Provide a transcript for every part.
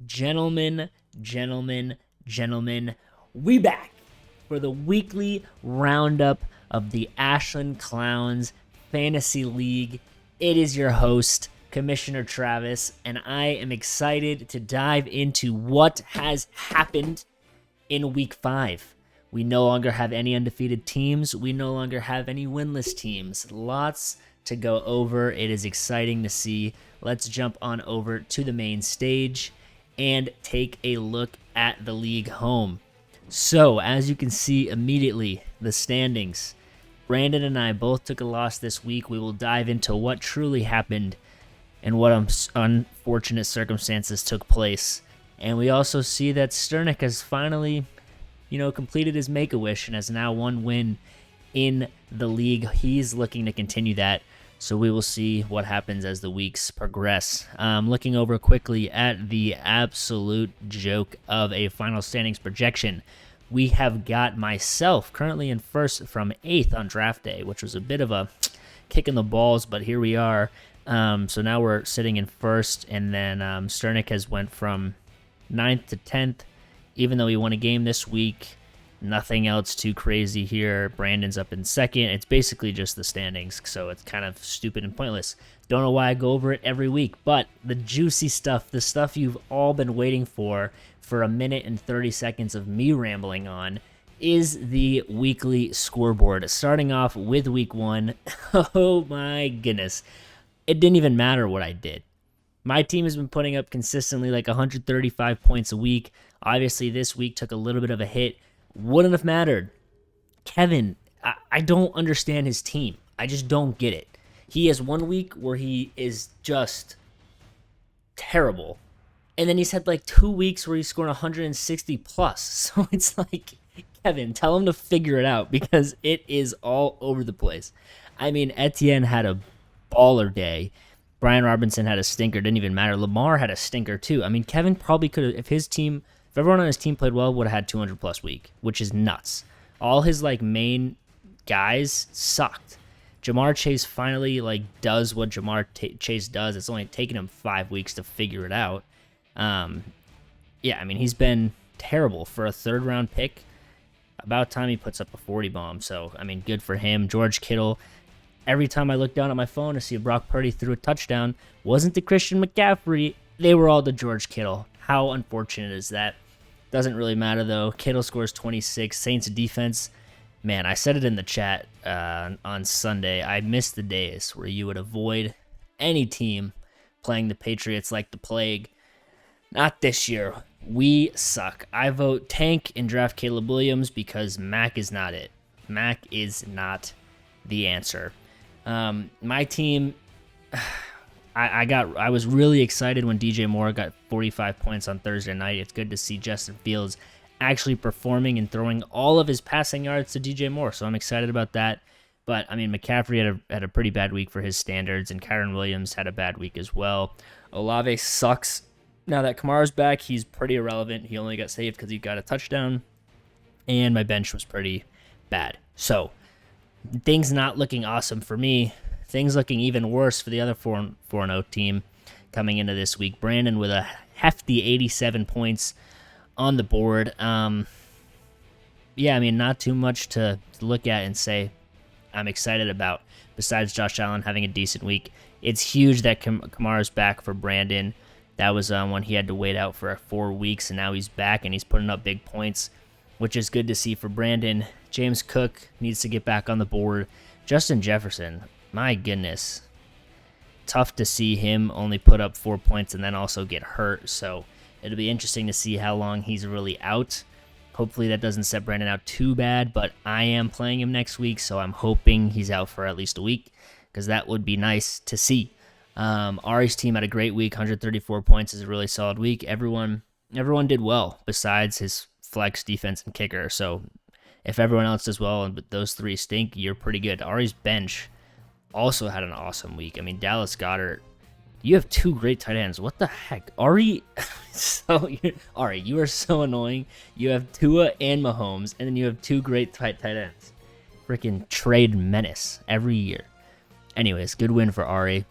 Gentlemen, gentlemen, gentlemen, we back for the weekly roundup of the Ashland Clowns Fantasy League. It is your host, Commissioner Travis, and I am excited to dive into what has happened in week 5. We no longer have any undefeated teams. We no longer have any winless teams. Lots to go over. It is exciting to see. Let's jump on over to the main stage and take a look at the league home. So, as you can see immediately, the standings. Brandon and I both took a loss this week. We will dive into what truly happened and what unfortunate circumstances took place. And we also see that Sternick has finally, completed his Make-A-Wish and has now one win in the league. He's looking to continue that. So we will see what happens as the weeks progress. Looking over quickly at the absolute joke of a final standings projection, we have got myself currently in first from 8th on draft day, which was a bit of a kick in the balls, but here we are. So now we're sitting in first, and then Sternick has went from 9th to 10th, even though he won a game this week. Nothing else too crazy here. Brandon's up in second. It's basically just the standings, so it's kind of stupid and pointless. Don't know why I go over it every week, but the juicy stuff, the stuff you've all been waiting for a minute and 30 seconds of me rambling on, is the weekly scoreboard. Starting off with week 1. Oh my goodness. It didn't even matter what I did. My team has been putting up consistently like 135 points a week. Obviously, this week took a little bit of a hit. Wouldn't have mattered. Kevin, I don't understand his team. I just don't get it. He has one week where he is just terrible. And then he's had like 2 weeks where he's scoring 160 plus. So it's like, Kevin, tell him to figure it out because it is all over the place. I mean, Etienne had a baller day. Brian Robinson had a stinker. Didn't even matter. Lamar had a stinker too. I mean, Kevin probably could have, if everyone on his team played well, would have had 200 plus week, which is nuts. All his main guys sucked. Jamar Chase finally does what Chase does. It's only taken him 5 weeks to figure it out. He's been terrible for a 3rd round pick. About time he puts up a 40 bomb. So good for him. George Kittle. Every time I look down at my phone to see Brock Purdy threw a touchdown, wasn't to Christian McCaffrey. They were all to George Kittle. How unfortunate is that? Doesn't really matter, though. Kittle scores 26. Saints defense, man, I said it in the chat on Sunday. I miss the days where you would avoid any team playing the Patriots like the plague. Not this year. We suck. I vote tank and draft Caleb Williams because Mac is not it. Mac is not the answer. My team, I was really excited when DJ Moore got 45 points on Thursday night. It's good to see Justin Fields actually performing and throwing all of his passing yards to DJ Moore, so I'm excited about that. But, McCaffrey had a pretty bad week for his standards, and Kyron Williams had a bad week as well. Olave sucks. Now that Kamara's back, he's pretty irrelevant. He only got saved because he got a touchdown, and my bench was pretty bad. So, things not looking awesome for me. Things looking even worse for the other 4-0 team coming into this week. Brandon with a hefty 87 points on the board. Not too much to look at and say I'm excited about besides Josh Allen having a decent week. It's huge that Kamara's back for Brandon. That was when he had to wait out for 4 weeks, and now he's back and he's putting up big points, which is good to see for Brandon. James Cook needs to get back on the board. Justin Jefferson, my goodness. Tough to see him only put up 4 points and then also get hurt. So it'll be interesting to see how long he's really out. Hopefully that doesn't set Brandon out too bad, but I am playing him next week, so I'm hoping he's out for at least a week because that would be nice to see. Ari's team had a great week. 134 points is a really solid week. Everyone did well besides his flex, defense, and kicker. So if everyone else does well and those 3 stink, you're pretty good. Ari's bench also had an awesome week. Dallas Goedert, you have 2 great tight ends. What the heck? Ari, Ari, you are so annoying. You have Tua and Mahomes, and then you have 2 great tight ends. Freaking trade menace every year. Anyways, good win for Ari.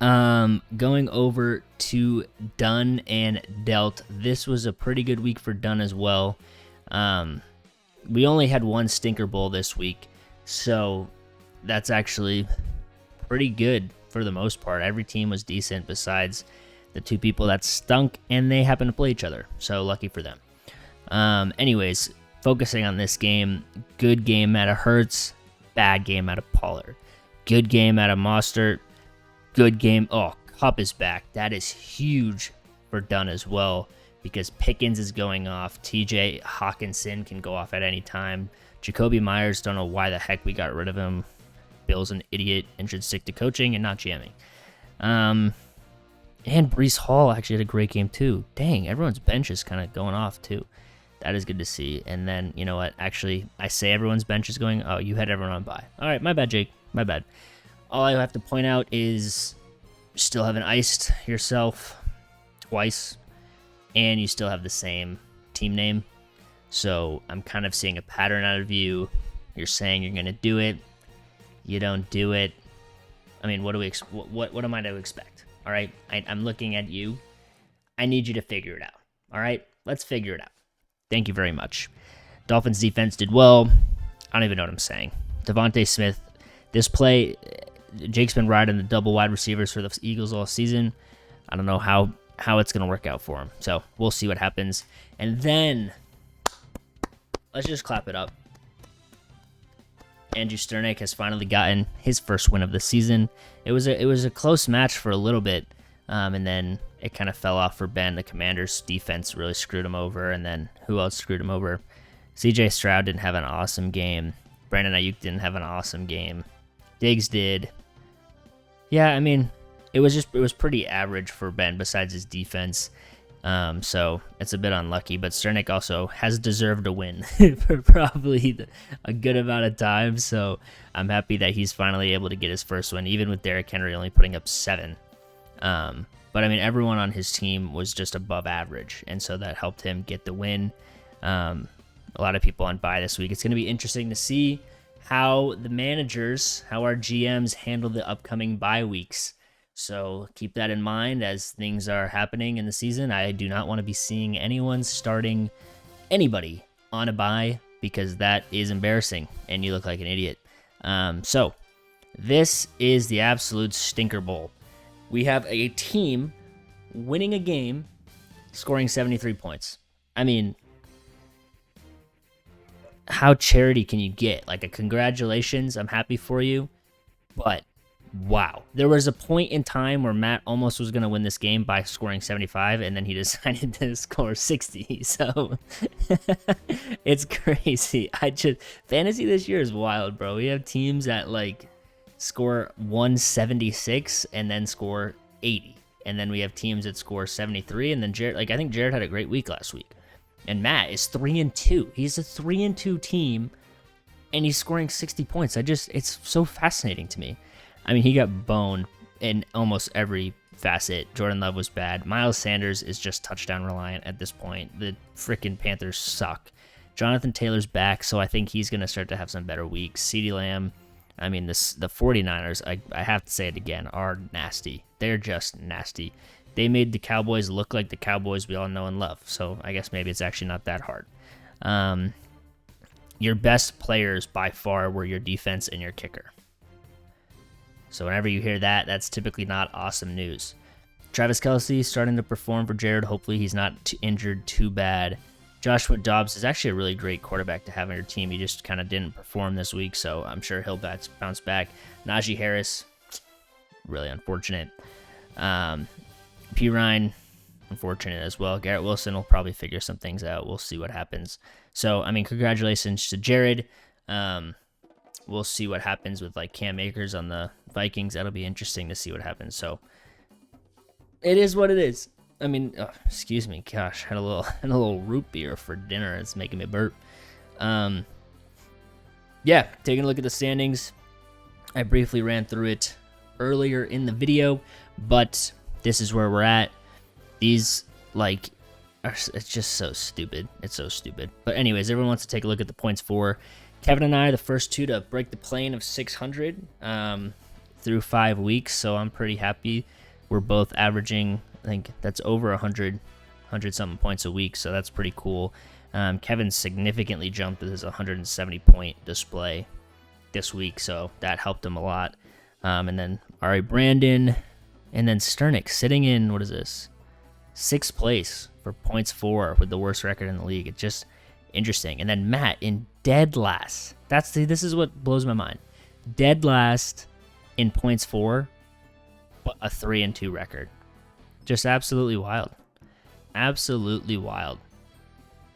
Going over to Dunn and Delt. This was a pretty good week for Dunn as well. We only had one stinker bowl this week, so that's actually pretty good for the most part. Every team was decent besides the two people that stunk, and they happened to play each other, so lucky for them. Anyways, focusing on this game, good game out of Hertz, bad game out of Pollard. Good game out of Mostert, good game. Oh, Cup is back. That is huge for Dunn as well, because Pickens is going off. TJ Hawkinson can go off at any time. Jacoby Myers, don't know why the heck we got rid of him. Bill's an idiot and should stick to coaching and not jamming. And Breece Hall actually had a great game too. Dang, everyone's bench is kind of going off too. That is good to see. And then, you know what? Actually, I say everyone's bench is going. Oh, you had everyone on bye. All right, my bad, Jake. My bad. All I have to point out is you still haven't iced yourself twice, and you still have the same team name. So I'm kind of seeing a pattern out of you. You're saying you're going to do it. You don't do it. I mean, what am I to expect? All right, I'm looking at you. I need you to figure it out. All right, let's figure it out. Thank you very much. Dolphins defense did well. I don't even know what I'm saying. Devontae Smith, this play, Jake's been riding the double wide receivers for the Eagles all season. I don't know how it's going to work out for him. So we'll see what happens. And then let's just clap it up. Andrew Sternick has finally gotten his first win of the season. It was a close match for a little bit, and then it kind of fell off for Ben. The Commanders' defense really screwed him over, and then who else screwed him over? C.J. Stroud didn't have an awesome game. Brandon Ayuk didn't have an awesome game. Diggs did. Yeah, I mean, it was pretty average for Ben besides his defense. So it's a bit unlucky, but Sternick also has deserved a win for probably a good amount of time. So I'm happy that he's finally able to get his first win, even with Derrick Henry only putting up 7. But I mean, everyone on his team was just above average, and so that helped him get the win. A lot of people on bye this week. It's going to be interesting to see how our GMs handle the upcoming bye weeks. So keep that in mind as things are happening in the season. I do not want to be seeing anyone starting anybody on a bye, because that is embarrassing and you look like an idiot. So this is the absolute stinker bowl. We have a team winning a game, scoring 73 points. I mean, how charity can you get? Like, a congratulations, I'm happy for you, but wow. There was a point in time where Matt almost was going to win this game by scoring 75, and then he decided to score 60. So it's crazy. Fantasy this year is wild, bro. We have teams that like score 176 and then score 80. And then we have teams that score 73, and then Jared, I think Jared had a great week last week. And Matt is 3-2. He's a 3-2 team, and he's scoring 60 points. It's so fascinating to me. I mean, he got boned in almost every facet. Jordan Love was bad. Miles Sanders is just touchdown reliant at this point. The freaking Panthers suck. Jonathan Taylor's back, so I think he's going to start to have some better weeks. CeeDee Lamb, I mean, the 49ers, I have to say it again, are nasty. They're just nasty. They made the Cowboys look like the Cowboys we all know and love, so I guess maybe it's actually not that hard. Your best players by far were your defense and your kicker. So whenever you hear that, that's typically not awesome news. Travis Kelce starting to perform for Jared. Hopefully he's not injured too bad. Joshua Dobbs is actually a really great quarterback to have on your team. He just kind of didn't perform this week, so I'm sure he'll bounce back. Najee Harris, really unfortunate. P. Ryan, unfortunate as well. Garrett Wilson will probably figure some things out. We'll see what happens. So, I mean, congratulations to Jared. We'll see what happens with like Cam Akers on the Vikings. That'll be interesting to see what happens. So it is what it is. I mean, excuse me. Gosh, had a little root beer for dinner. It's making me burp. Yeah, taking a look at the standings. I briefly ran through it earlier in the video, but this is where we're at. These it's just so stupid. It's so stupid. But anyways, everyone wants to take a look at the points for. Kevin and I are the first two to break the plane of 600. through 5 weeks, so I'm pretty happy. We're both averaging, I think that's over 100 something points a week, so that's pretty cool. Kevin significantly jumped with his 170 point display this week, so that helped him a lot. And then, all right, Brandon, and then Sternick sitting in, what is this? 6th place for points 4 with the worst record in the league. It's just interesting. And then Matt in dead last. This is what blows my mind. Dead last in points 4, but a 3-2 record. Just absolutely wild. Absolutely wild.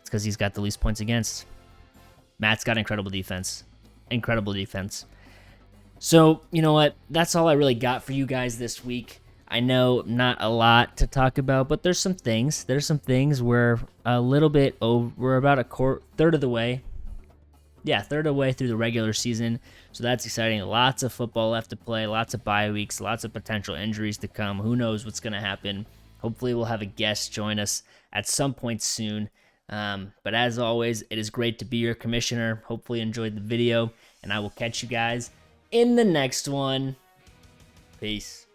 It's because he's got the least points against. Matt's got incredible defense. Incredible defense. So, you know what? That's all I really got for you guys this week. I know not a lot to talk about, but there's some things. There's some things we're a little bit over. We're about a third of the way. Yeah, third of the way through the regular season. So that's exciting. Lots of football left to play. Lots of bye weeks. Lots of potential injuries to come. Who knows what's going to happen? Hopefully we'll have a guest join us at some point soon. But as always, it is great to be your commissioner. Hopefully you enjoyed the video, and I will catch you guys in the next one. Peace.